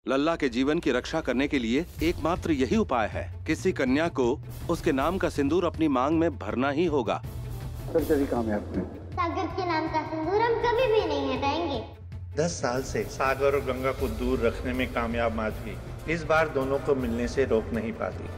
लल्ला के जीवन की रक्षा करने के लिए एकमात्र यही उपाय है। किसी कन्या को उसके नाम का सिंदूर अपनी मांग में भरना ही होगा। सर्जरी कामयाब हुई। सागर के नाम का सिंदूर हम कभी भी नहीं हटाएंगे। 10 साल से सागर और गंगा को दूर रखने में कामयाब माधवी इस बार दोनों को मिलने से रोक नहीं पाती।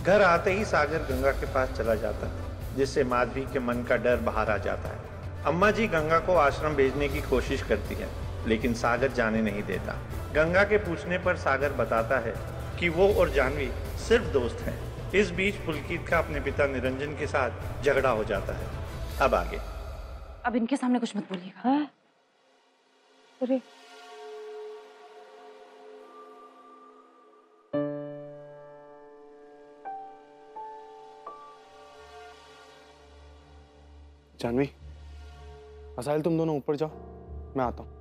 घर आते ही सागर गंगा के पास चला जाता है, जिससे माधवी के मन का डर बाहर आ जाता है। अम्मा जी गंगा को आश्रम भेजने की कोशिश करती है, लेकिन सागर जाने नहीं देता। गंगा के पूछने पर सागर बताता है कि वो और जानवी सिर्फ दोस्त हैं। इस बीच पुलकित का अपने पिता निरंजन के साथ झगड़ा हो जाता है। अब आगे। अब इनके सामने कुछ मत बोलिएगा। अरे जानवी, असाइल तुम दोनों ऊपर जाओ, मैं आता हूं।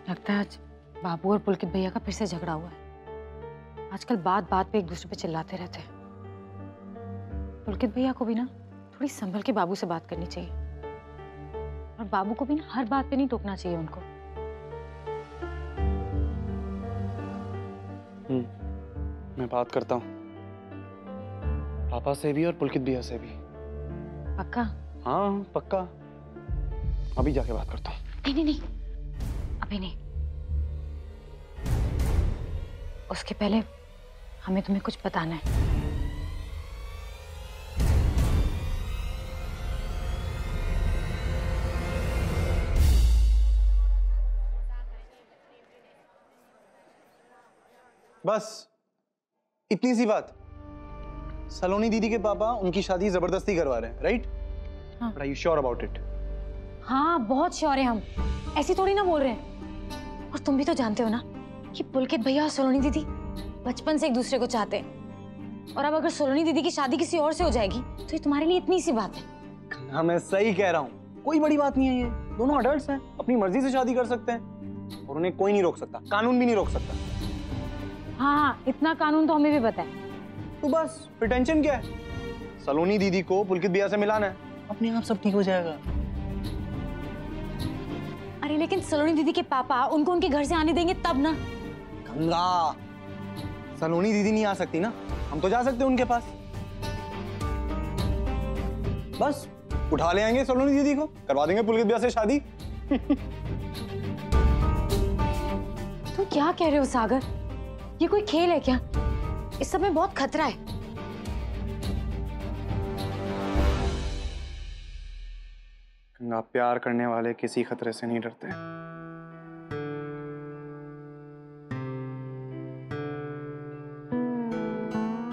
लगता है आज बाबू और पुलकित भैया का फिर से झगड़ा हुआ है। आजकल बात बात पे एक दूसरे पे चिल्लाते रहते हैं। पुलकित भैया को भी ना थोड़ी संभल के बाबू से बात करनी चाहिए, और बाबू को भी ना हर बात पे नहीं टोकना चाहिए उनको। मैं बात करता हूँ पापा से भी और पुलकित भैया से भी। पक्का? हाँ पक्का, अभी जाके बात करता हूँ। नहीं नहीं नहीं, अभी नहीं। उसके पहले हमें तुम्हें कुछ बताना है। बस इतनी सी बात। सलोनी दीदी के पापा उनकी शादी जबरदस्ती करवा रहे हैं, राइट? हाँ। But are you sure about it? हाँ बहुत श्योर है हम, ऐसी थोड़ी ना बोल रहे हैं। और तुम भी तो जानते हो ना कि पुलकित भैया और सलोनी दीदी बचपन से एक दूसरे को चाहते हैं, और अब अगर सलोनी दीदी की शादी किसी और से हो जाएगी तो ये तुम्हारे लिए इतनी सी बात है। हाँ मैं सही कह रहा हूँ, कोई बड़ी बात नहीं है। ये दोनों अडल्ट्स हैं, अपनी मर्जी से शादी कर सकते हैं और उन्हें कोई नहीं रोक सकता, कानून भी नहीं रोक सकता। हाँ इतना कानून तो हमें भी पता है। तो बस फिर टेंशन क्या है? सलोनी दीदी को पुलकित भैया से मिलाना है, अपने आप सब ठीक हो जाएगा। अरे लेकिन सलोनी दीदी के पापा उनको उनके घर से आने देंगे तब ना। गंगा, सलोनी दीदी नहीं आ सकती ना, हम तो जा सकते हैं उनके पास। बस उठा ले आएंगे सलोनी दीदी को, करवा देंगे पुलकित भैया से शादी। तुम क्या कह रहे हो सागर? ये कोई खेल है क्या? इस सब में बहुत खतरा है। गंगा, प्यार करने वाले किसी खतरे से नहीं डरते।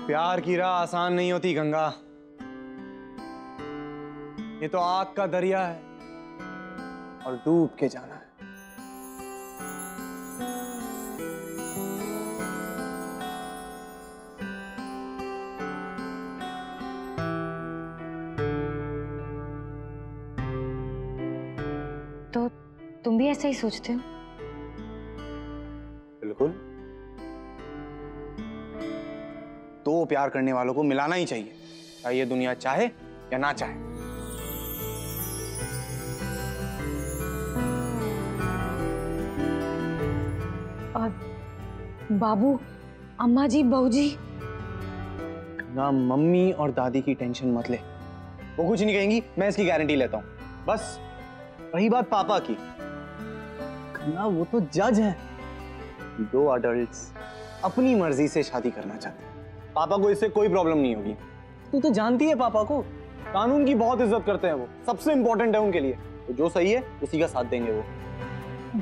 प्यार की राह आसान नहीं होती गंगा, ये तो आग का दरिया है और डूब के जाना है। तो तुम भी ऐसा ही सोचते हो? बिल्कुल। दो प्यार करने वालों को मिलाना ही चाहिए, चाहे ये दुनिया चाहे या ना चाहे। और बाबू, अम्मा जी, बहू जी? ना मम्मी और दादी की टेंशन मत ले, वो कुछ नहीं कहेंगी, मैं इसकी गारंटी लेता हूं। बस रही बात पापा की, ना वो तो जज हैं। दो अडल्ट्स अपनी मर्जी से शादी करना चाहते हैं, पापा को इससे कोई प्रॉब्लम नहीं होगी। तू तो जानती है पापा को, कानून की बहुत इज्जत करते हैं, वो सबसे इंपॉर्टेंट है उनके लिए। तो जो सही है उसी का साथ देंगे वो।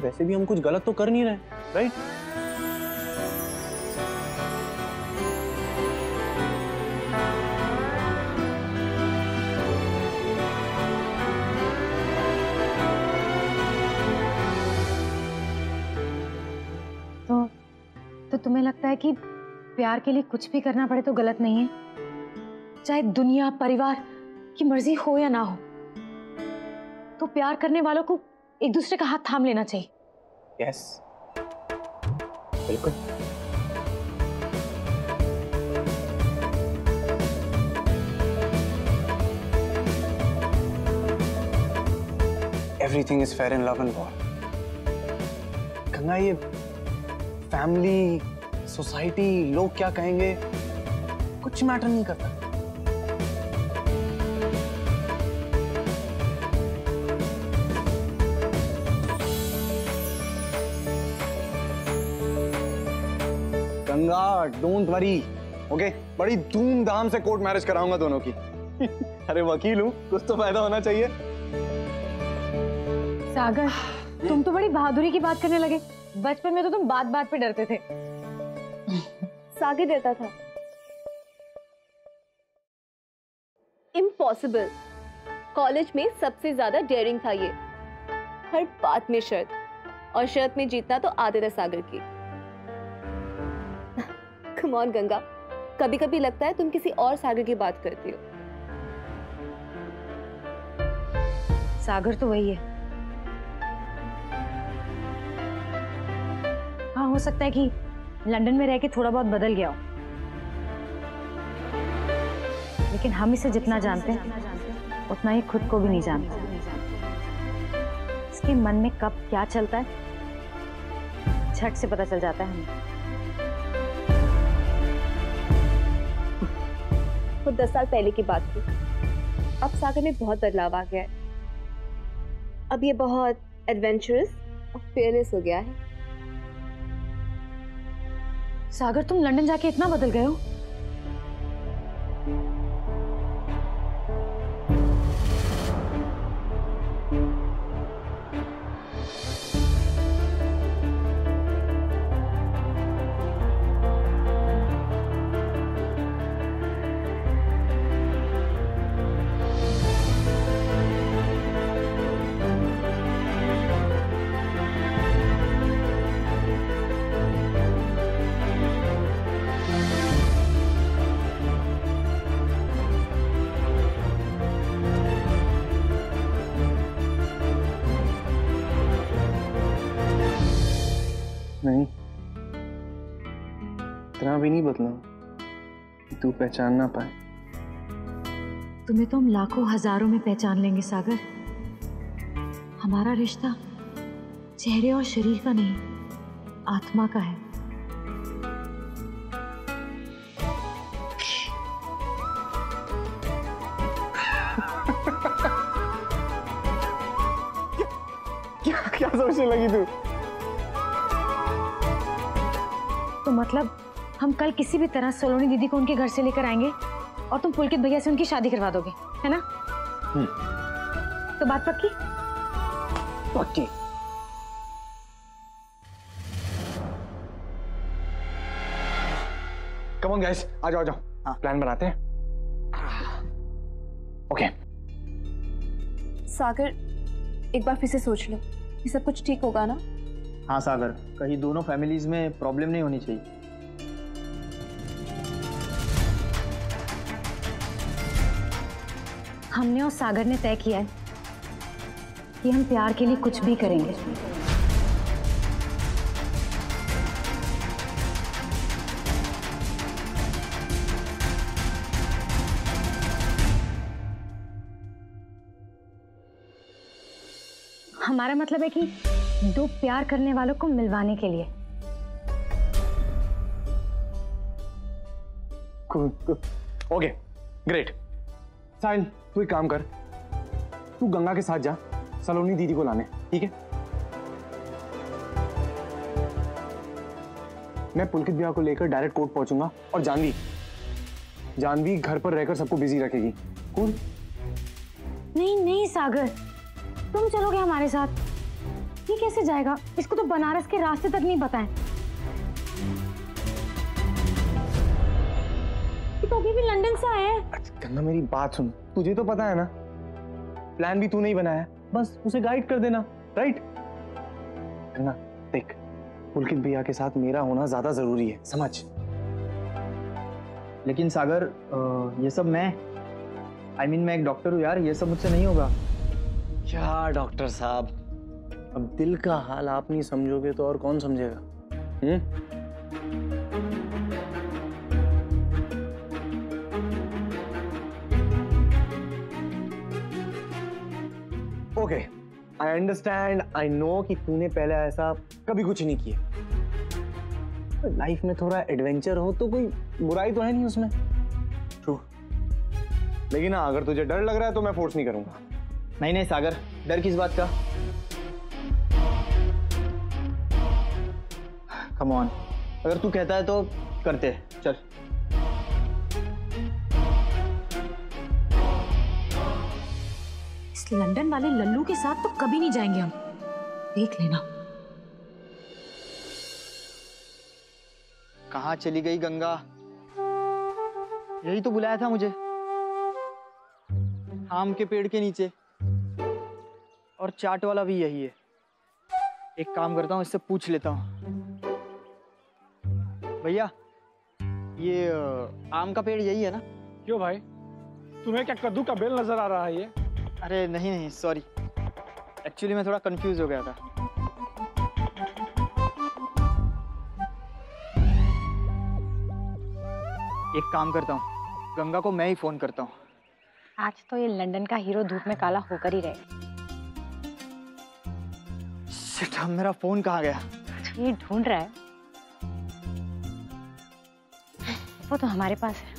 वैसे भी हम कुछ गलत तो कर नहीं रहे, राइट? तो तुम्हें लगता है कि प्यार के लिए कुछ भी करना पड़े तो गलत नहीं है, चाहे दुनिया परिवार की मर्जी हो या ना हो? तो प्यार करने वालों को एक दूसरे का हाथ थाम लेना चाहिए। यस, बिल्कुल। everything is fair in love and war. Ganga, ये फैमिली, सोसाइटी, लोग क्या कहेंगे, कुछ मैटर नहीं करता। Ganga, don't worry, okay? बड़ी धूमधाम से कोर्ट मैरिज कराऊंगा दोनों की। अरे वकील हूँ, कुछ तो फायदा होना चाहिए। सागर, तुम तो बड़ी बहादुरी की बात करने लगे। बचपन में तो तुम बात बात पे डरते थे। सागर डरता था? इम्पॉसिबल। कॉलेज में सबसे ज्यादा डेयरिंग था ये। हर बात में शर्त, और शर्त में जीतना तो आदत है सागर की। कम ऑन गंगा, कभी कभी लगता है तुम किसी और सागर की बात करती हो। सागर तो वही है। हाँ, हो सकता है कि लंदन में रह के थोड़ा बहुत बदल गया हो, लेकिन हम इसे जितना जानते हैं उतना ही खुद को भी नहीं जानता। इसके मन में कब क्या चलता है झट से पता चल जाता है हमें। वो 10 साल पहले की बात थी। अब सागर में बहुत बदलाव आ गया है। अब ये बहुत एडवेंचरस और फियरलेस हो गया है। सागर, तुम लंदन जाके इतना बदल गए हो? नहीं, इतना भी नहीं बदला कि तू पहचान ना पाए। तुम्हें तो हम लाखों हजारों में पहचान लेंगे सागर। हमारा रिश्ता चेहरे और शरीर का नहीं, आत्मा का है। क्या सोचने लगी तू? तो मतलब हम कल किसी भी तरह सलोनी दीदी को उनके घर से लेकर आएंगे और तुम पुलकित भैया से उनकी शादी करवा दोगे, है ना? तो बात पक्की? पक्की। कम ऑन गाइस, आ जाओ, हाँ, प्लान बनाते हैं। ओके। सागर, एक बार फिर से सोच लो, ये सब कुछ ठीक होगा ना? हाँ सागर, कहीं दोनों फैमिलीज में प्रॉब्लम नहीं होनी चाहिए। हमने और सागर ने तय किया है कि हम प्यार के लिए कुछ भी करेंगे। हमारा मतलब है कि दो प्यार करने वालों को मिलवाने के लिए। Okay, great. साहिल, तू एक काम कर, तू गंगा के साथ जा सलोनी दीदी को लाने, ठीक है? मैं पुलकित भैया को लेकर डायरेक्ट कोर्ट पहुंचूंगा और जानवी घर पर रहकर सबको बिजी रखेगी। कूल? नहीं नहीं सागर, तुम चलोगे हमारे साथ? ये कैसे जाएगा? इसको तो बनारस के रास्ते तक नहीं पता है। ये तो अभी भी लंदन से आए हैं। गंगा, मेरी बात सुन, तुझे तो पता है ना, प्लान भी तू नहीं बनाया, बस उसे गाइड कर देना, राइट? गंगा देख, पुलकित भैया के साथ मेरा होना ज्यादा जरूरी है, समझ? लेकिन सागर, ये सब मैं मैं एक डॉक्टर हूँ यार, ये सब मुझसे नहीं होगा। क्या डॉक्टर साहब, अब दिल का हाल आप नहीं समझोगे तो और कौन समझेगा? Okay, I understand, I know कि तूने पहले ऐसा कभी कुछ नहीं किया। लाइफ में थोड़ा एडवेंचर हो तो कोई बुराई तो है नहीं उसमें। ट्रू। लेकिन हाँ, अगर तुझे डर लग रहा है तो मैं फोर्स नहीं करूंगा। नहीं नहीं सागर, डर किस बात का? कम ऑन, अगर तू कहता है तो करते हैं, चल। इस लंदन वाले लल्लू के साथ तो कभी नहीं जाएंगे हम, देख लेना। कहाँ चली गई गंगा? यही तो बुलाया था मुझे, आम के पेड़ के नीचे, और चाट वाला भी यही है। एक काम करता हूँ, इससे पूछ लेता हूँ। भैया, ये आम का पेड़ यही है ना? क्यों भाई, तुम्हें क्या कद्दू का बेल नजर आ रहा है ये? अरे नहीं नहीं, सॉरी, एक्चुअली मैं थोड़ा कंफ्यूज हो गया था। एक काम करता हूँ, गंगा को मैं ही फोन करता हूँ। आज तो ये लंदन का हीरो धूप में काला होकर ही रहेगा। शिट, अब मेरा फोन कहाँ गया? ये ढूंढ रहा है, वो तो हमारे पास है।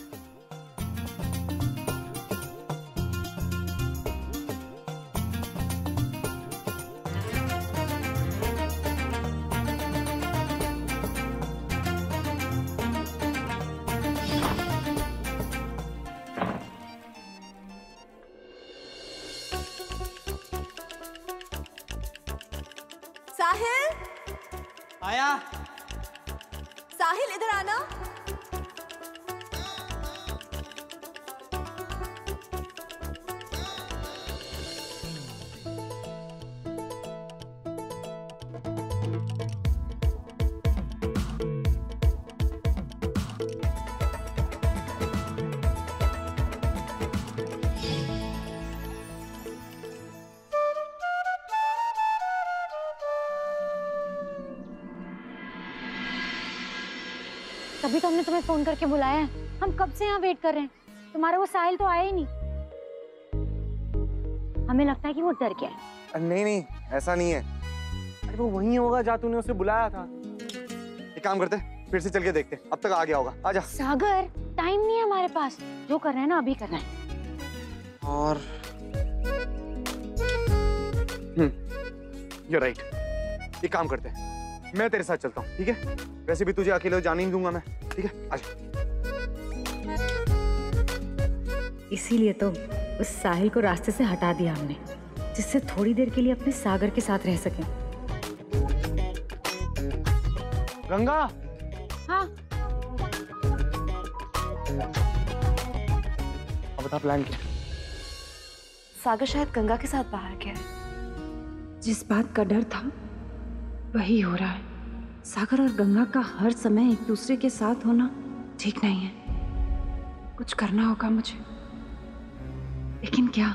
साहिल, आया। साहिल इधर आना। तभी तो हमने तुम्हें फोन करके बुलाया है। हम कब से यहाँ वेट कर रहे हैं, तुम्हारा वो साहिल तो आया ही नहीं। हमें लगता है कि वो डर गया है। नहीं नहीं, ऐसा नहीं है। अरे वो वहीं होगा जहाँ तूने उसे बुलाया था। एक काम करते, फिर से चल के देखते, अब तक आ गया होगा। आजा। सागर, टाइम नहीं है हमारे पास, जो करना है ना अभी करना है। और you're right। एक काम करते हैं, मैं तेरे साथ चलता हूँ, ठीक है? वैसे भी तुझे अकेले जाने नहीं दूंगा मैं, ठीक है? आजा। इसीलिए तो उस साहिल को रास्ते से हटा दिया हमने, जिससे थोड़ी देर के लिए अपने सागर के साथ रह सके। गंगा। हाँ। अब बता प्लान क्या? सागर शायद गंगा के साथ बाहर गया है। जिस बात का डर था वही हो रहा है। सागर और गंगा का हर समय एक दूसरे के साथ होना ठीक नहीं है। कुछ करना होगा मुझे, लेकिन क्या?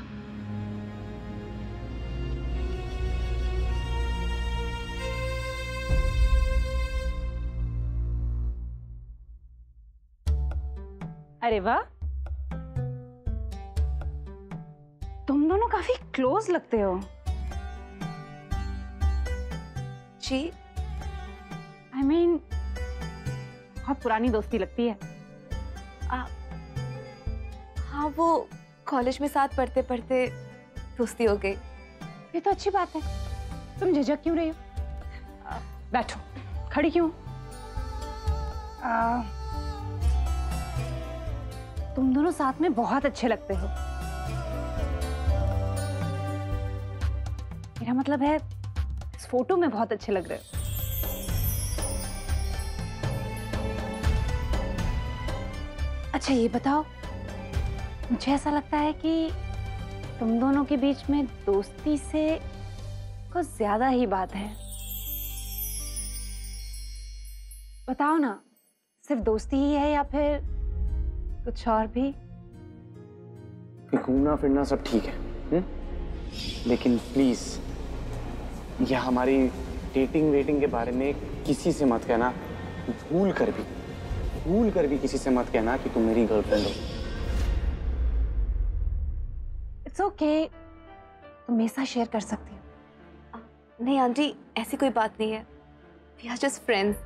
अरे वाह, तुम दोनों काफी क्लोज लगते हो। जी, I mean, बहुत पुरानी दोस्ती लगती है। हाँ, वो कॉलेज में साथ पढ़ते पढ़ते दोस्ती हो गई। ये तो अच्छी बात है। तुम झिझक क्यों रही हो? बैठो, खड़ी क्यों? तुम दोनों साथ में बहुत अच्छे लगते हो। मेरा मतलब है, इस फोटो में बहुत अच्छे लग रहे हो। अच्छा ये बताओ, मुझे ऐसा लगता है कि तुम दोनों के बीच में दोस्ती से कुछ ज्यादा ही बात है। बताओ ना, सिर्फ दोस्ती ही है या फिर कुछ और भी? घूमना फिरना सब ठीक है, लेकिन प्लीज यह हमारी डेटिंग वेटिंग के बारे में किसी से मत कहना। भूल कर भी किसी से मत कहना कि तुम मेरी गर्लफ्रेंड हो। इट्स ओके, तुम मेरे साथ शेयर कर सकती हो, नहीं आंटी, ऐसी कोई बात नहीं है। We are just friends.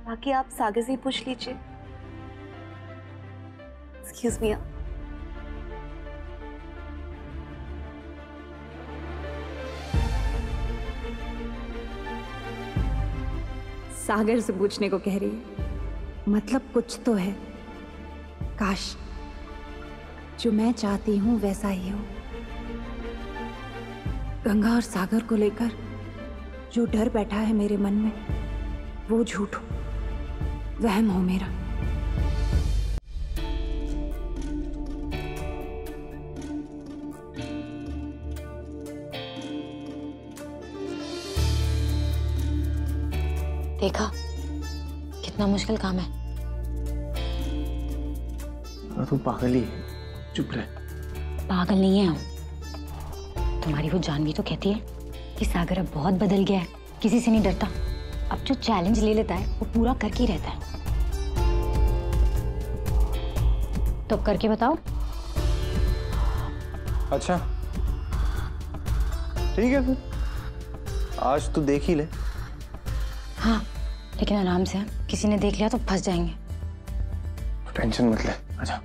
बाकी आप सागर से ही पूछ लीजिए। Excuse me. सागर से पूछने को कह रही है, मतलब कुछ तो है। काश जो मैं चाहती हूं वैसा ही हो। गंगा और सागर को लेकर जो डर बैठा है मेरे मन में, वो झूठ हो, वहम हो मेरा। देखा कितना मुश्किल काम है। तू पागल ही है, चुप रह। पागल नहीं है हम। तुम्हारी वो जानवी तो कहती है कि सागर अब बहुत बदल गया है, किसी से नहीं डरता। अब जो चैलेंज ले लेता है वो पूरा करके ही रहता है। तो अब करके बताओ। अच्छा ठीक है, फिर आज तू देख ही ले। हाँ लेकिन आराम से, किसी ने देख लिया तो फंस जाएंगे। टेंशन मत ले, आजा।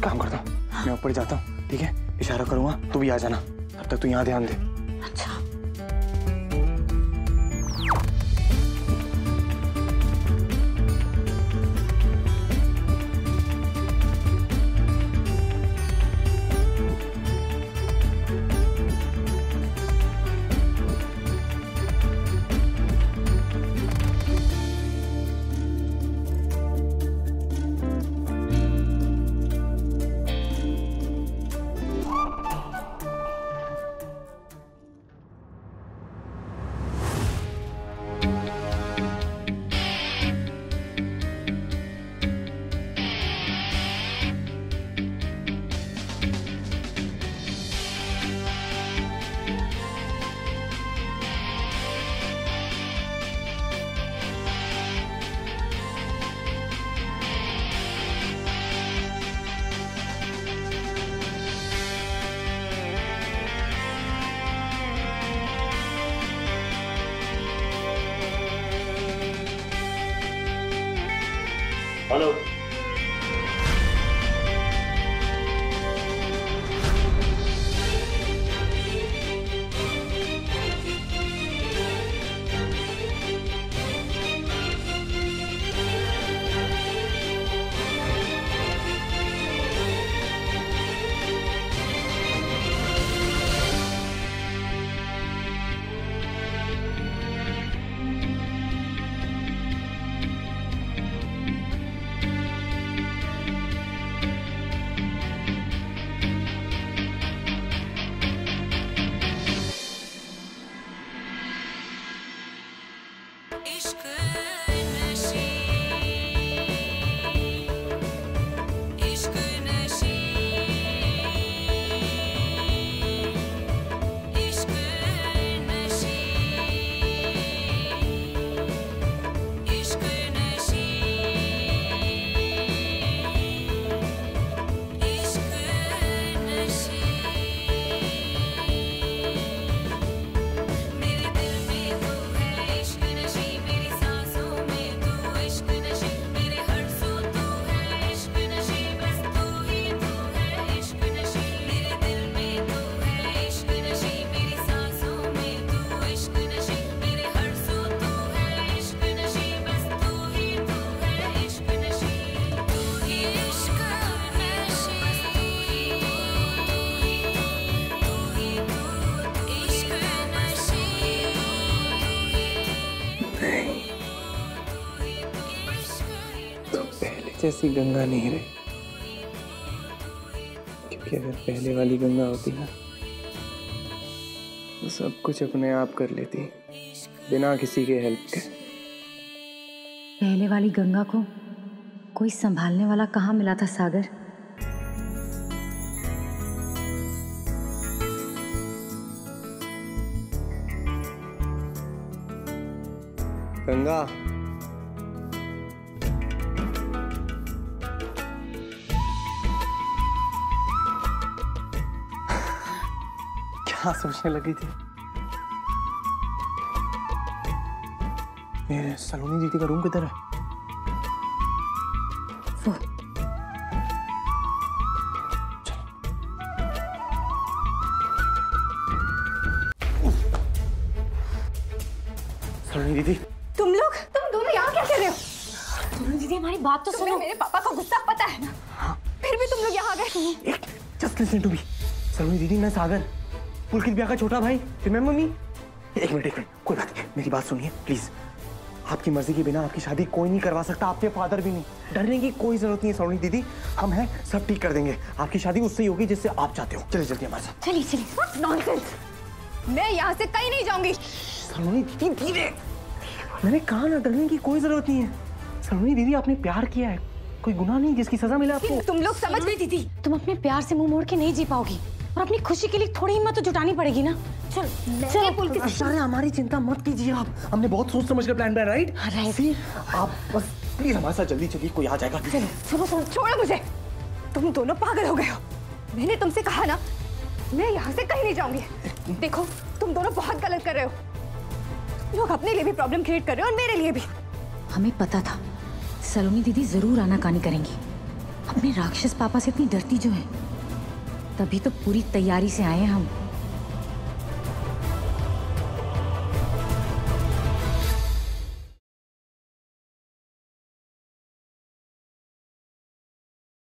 काम करता हूँ, मैं ऊपर जाता हूँ, ठीक है? इशारा करूंगा, तू भी आ जाना। तब तक तू यहाँ ध्यान दे। अच्छा। हेलो। जैसी गंगा नहीं रही, क्योंकि अगर पहले वाली गंगा होती ना तो सब कुछ अपने आप कर लेती बिना किसी के हेल्प के। पहले वाली गंगा को कोई संभालने वाला कहाँ मिला था सागर? गंगा, क्या सोचने लगी थी? ये सलोनी दीदी का रूम किधर है? वो सलोनी दीदी, तुम दोनों यहाँ क्या कर रहे हो? सलोनी दीदी हमारी बात तो सुनो। मेरे पापा का गुस्सा पता है ना, फिर भी तुम लोग यहाँ आ गए। Just listen to me. Saloni दीदी, मैं सागर, पुलकित भैया का छोटा भाई, रिमेंबर मी? एक मिनट, कोई बात नहीं, मेरी बात सुनिए प्लीज। आपकी मर्जी के बिना आपकी शादी कोई नहीं करवा सकता, आपके फादर भी नहीं। डरने की कोई जरूरत नहीं है सलोनी दीदी, हम हैं, सब ठीक कर देंगे। आपकी शादी उससे ही होगी जिससे आप चाहते हो। चलिए जल्दी हमारे साथ। चलिए। नॉनसेंस, मैं यहाँ से कहीं नहीं जाऊंगी। सलोनी दीदी धीरे, मैंने कहा ना, डरने की कोई जरूरत नहीं है। सलोनी दीदी, आपने प्यार किया है, कोई गुनाह नहीं जिसकी सजा मिले आपको। तुम लोग समझ गई दीदी, तुम अपने प्यार से मुंह मोड़ के नहीं जी पाओगी और अपनी खुशी के लिए थोड़ी हिम्मत तो जुटानी पड़ेगी ना। चल पुलकित, अरे हमारी चिंता मत कीजिए आप, हमने बहुत सोच समझ कर प्लान बनाया, राइट? राइट। आप बस प्लीज हमारे साथ जल्दी चलिए, कोई आ जाएगा। चलो छोड़ो मुझे, तुम दोनों पागल हो गए हो। मैंने तुमसे कहा ना, मैं यहाँ से कहीं नहीं जाऊंगी। देखो, तुम दोनों बहुत गलत कर रहे हो। तुम लोग अपने लिए भी प्रॉब्लम क्रिएट कर रहे हो और मेरे लिए भी। हमें पता था सलोनी दीदी जरूर आनाकानी करेंगी। अपने राक्षस पापा से इतनी डरती जो है, तभी तो पूरी तैयारी से आए हैं हम।